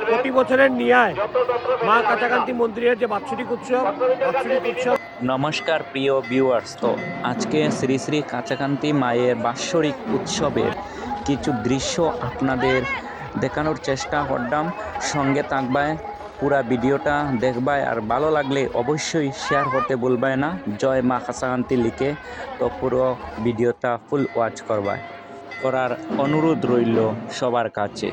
প্রতি বছরের নিয়ায় মা কাছাকান্তি মন্দিরের যে বাৎসরিক উৎসব। নমস্কার প্রিয় ভিউয়ার্স, তো আজকে শ্রী শ্রী কাছাকান্তি মায়ের বাৎসরিক উৎসবের কিছু দৃশ্য আপনাদের দেখানোর চেষ্টা করলাম। সঙ্গে থাকবায়, পুরা ভিডিওটা দেখবায়, আর ভালো লাগলে অবশ্যই শেয়ার করতে ভুলবায় না। জয় মা কাছাকান্তি লিখে তো পুরো ভিডিওটা ফুল ওয়াচ করার অনুরোধ রইল সবার কাছে।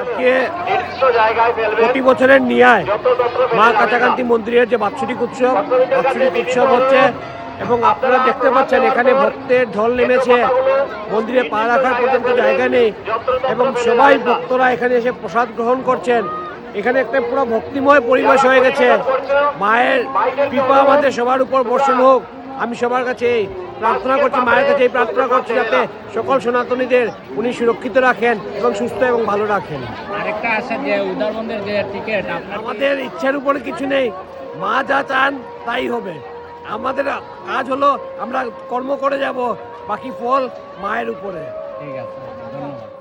আজকে প্রতি বছরের নিয়ায় মা কাছাকান্তি মন্দিরের যে বাৎসরিক উৎসব হচ্ছে, এবং আপনারা দেখতে পাচ্ছেন এখানে ভক্তের ঢল নেমেছে। মন্দিরে পা রাখার পর্যন্ত জায়গা নেই এবং সবাই ভক্তরা এখানে এসে প্রসাদ গ্রহণ করছেন। এখানে একটা পুরো ভক্তিময় পরিবেশ হয়ে গেছে। মায়ের কৃপা আমাদের সবার উপর বর্ষণ হোক। আমি সবার কাছে প্রার্থনা করছি, মায়ের কাছে প্রার্থনা করছি যাতে সকল সনাতনীদের উনি সুরক্ষিত রাখেন এবং সুস্থ এবং ভালো রাখেন। আরেকটা আছে যে উদারবন্দের যে টিকিট, আমাদের ইচ্ছার উপরে কিছু নেই, মা যা চান তাই হবে। আমাদের কাজ হলো আমরা কর্ম করে যাব, বাকি ফল মায়ের উপরে। ঠিক আছে, ধন্যবাদ।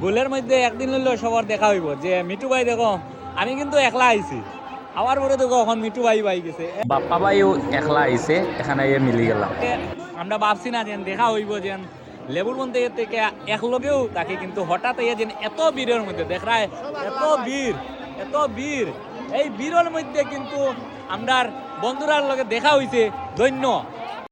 গোলের মধ্যে একদিন হইলো সবার দেখা হইব যে মিঠু ভাই দেখো আমি কিন্তু একলা আইছি, আবার পরে দেখো এখন মিঠু ভাই গেছে, বাপ্পা ভাইও একলা আইছে, এখানে মিলি গেলাম। আমরা ভাবছি না যে দেখা হইব যে লেবুর বন্ধে থেকে একলগেও তাকে, কিন্তু হঠাৎ যে এত ভিড়ের মধ্যে দেখায়, এত ভিড় এই ভিড়ের মধ্যে কিন্তু আমরার বন্ধুরার লগে দেখা হইছে। ধন্য